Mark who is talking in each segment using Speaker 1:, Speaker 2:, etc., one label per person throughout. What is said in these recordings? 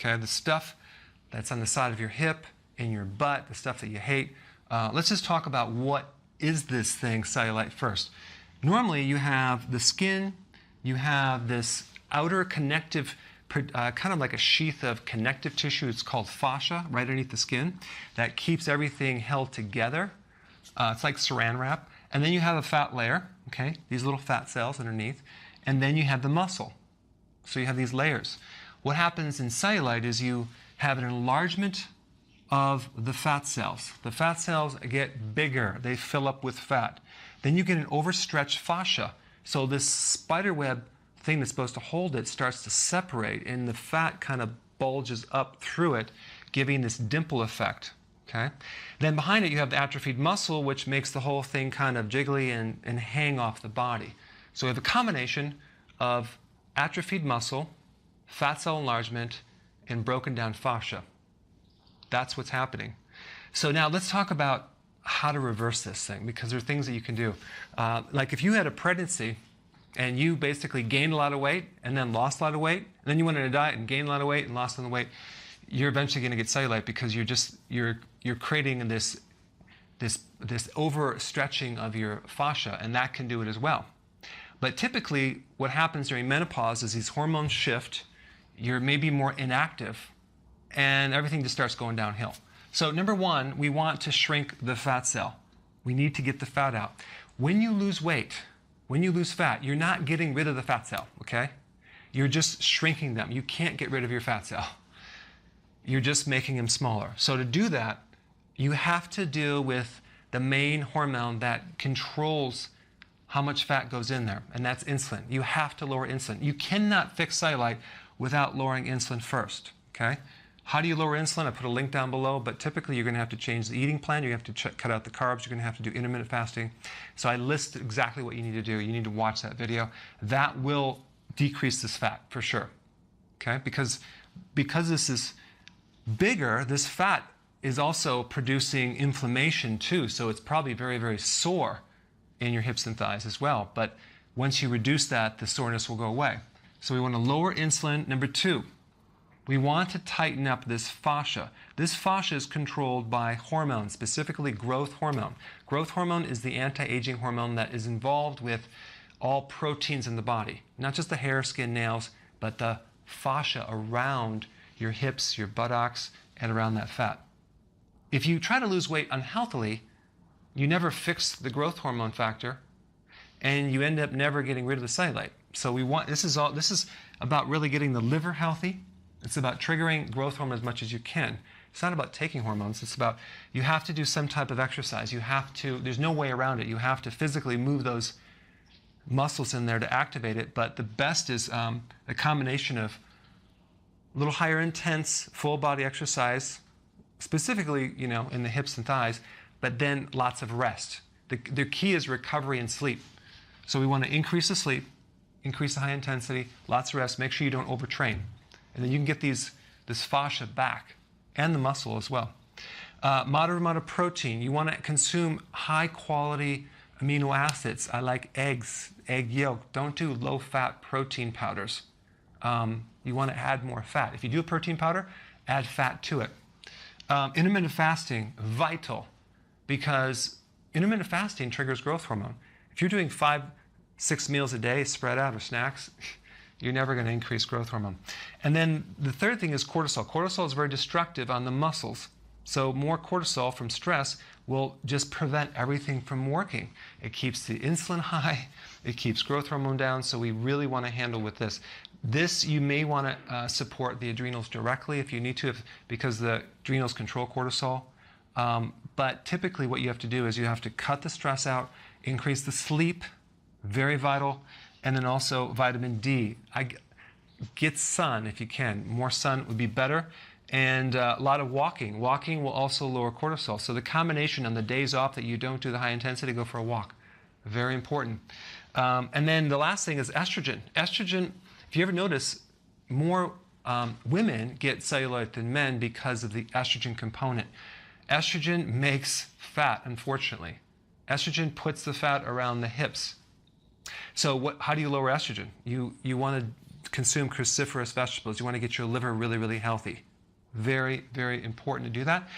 Speaker 1: okay? The stuff that's on the side of your hip, in your butt, the stuff that you hate. Let's just talk about what is this thing, cellulite, first. Normally, you have the skin, you have this outer connective, kind of like a sheath of connective tissue. It's called fascia, right underneath the skin, that keeps everything held together. It's like saran wrap. And then you have a fat layer, okay, these little fat cells underneath. And then you have the muscle. So you have these layers. What happens in cellulite is you have an enlargement of the fat cells. The fat cells get bigger. They fill up with fat. Then you get an overstretched fascia. So this spider web thing that's supposed to hold it starts to separate, and the fat kind of bulges up through it, giving this dimple effect. Okay? Then behind it you have the atrophied muscle, which makes the whole thing kind of jiggly and hang off the body. So we have a combination of atrophied muscle, fat cell enlargement, and broken down fascia. That's what's happening. So now let's talk about how to reverse this thing, because there are things that you can do. Like if you had a pregnancy and you basically gained a lot of weight and then lost a lot of weight, and then you went on a diet and gained a lot of weight and lost a lot of weight, you're eventually going to get cellulite, because you're creating this overstretching of your fascia, and that can do it as well. But typically what happens during menopause is these hormones shift, you're maybe more inactive, and everything just starts going downhill. So number one, we want to shrink the fat cell. We need to get the fat out. When you lose weight, when you lose fat, you're not getting rid of the fat cell, okay? You're just shrinking them. You can't get rid of your fat cell. You're just making them smaller. So to do that, you have to deal with the main hormone that controls how much fat goes in there, and that's insulin. You have to lower insulin. You cannot fix cellulite without lowering insulin first, okay? How do you lower insulin? I put a link down below, but typically you're going to have to change the eating plan. You have to cut out the carbs. You're going to have to do intermittent fasting. So I list exactly what you need to do. You need to watch that video. That will decrease this fat for sure, okay? Because this is bigger, this fat is also producing inflammation too, so it's probably very, very sore in your hips and thighs as well. But once you reduce that, the soreness will go away. So we want to lower insulin. Number two, we want to tighten up this fascia. This fascia is controlled by hormones, specifically growth hormone. Growth hormone is the anti-aging hormone that is involved with all proteins in the body, not just the hair, skin, nails, but the fascia around your hips, your buttocks, and around that fat. If you try to lose weight unhealthily, you never fix the growth hormone factor, and you end up never getting rid of the cellulite. So this is about really getting the liver healthy. It's about triggering growth hormone as much as you can. It's not about taking hormones. It's about, you have to do some type of exercise. You have to, there's no way around it. You have to physically move those muscles in there to activate it. But the best is a combination of a little higher intense full body exercise, specifically, you know, in the hips and thighs, but then lots of rest. The key is recovery and sleep. So we want to increase the sleep, increase the high intensity, lots of rest, make sure you don't overtrain. And then you can get this fascia back, and the muscle as well. Moderate amount of protein. You want to consume high quality amino acids. I like eggs, egg yolk. Don't do low fat protein powders. You want to add more fat. If you do a protein powder, add fat to it. Intermittent fasting, vital, because intermittent fasting triggers growth hormone. If you're doing 5-6 meals a day spread out or snacks, you're never going to increase growth hormone. And then the third thing is cortisol. Cortisol is very destructive on the muscles. So more cortisol from stress will just prevent everything from working. It keeps the insulin high. It keeps growth hormone down. So we really want to handle with this. This, you may want to support the adrenals directly if you need to, because the adrenals control cortisol. But typically what you have to do is you have to cut the stress out, increase the sleep, very vital, and then also vitamin D. Get sun if you can. More sun would be better. And a lot of walking. Walking will also lower cortisol. So the combination on the days off that you don't do the high intensity, go for a walk. Very important. And then the last thing is estrogen. Estrogen, if you ever notice, more women get cellulite than men because of the estrogen component. Estrogen makes fat, unfortunately. Estrogen puts the fat around the hips. So how do you lower estrogen? You want to consume cruciferous vegetables. You want to get your liver really, really healthy. Very, very important to do that.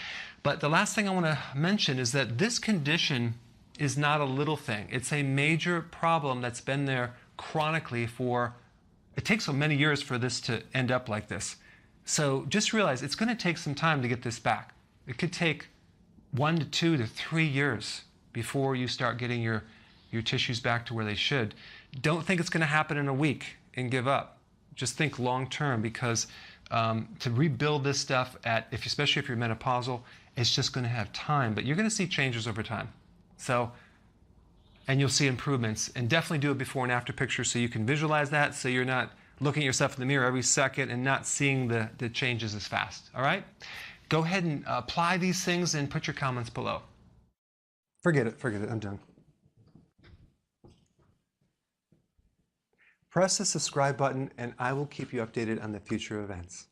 Speaker 1: But the last thing I want to mention is that this condition is not a little thing. It's a major problem that's been there chronically for, it takes so many years for this to end up like this. So just realize it's going to take some time to get this back. It could take 1 to 2 to 3 years before you start getting your tissues back to where they should. Don't think it's going to happen in a week and give up. Just think long term, because to rebuild this stuff especially if you're menopausal, it's just going to have time. But you're going to see changes over time. So, and you'll see improvements. And definitely do a before and after picture so you can visualize that, so you're not looking at yourself in the mirror every second and not seeing the changes as fast. All right? Go ahead and apply these things and put your comments below. Forget it, I'm done. Press the subscribe button and I will keep you updated on the future events.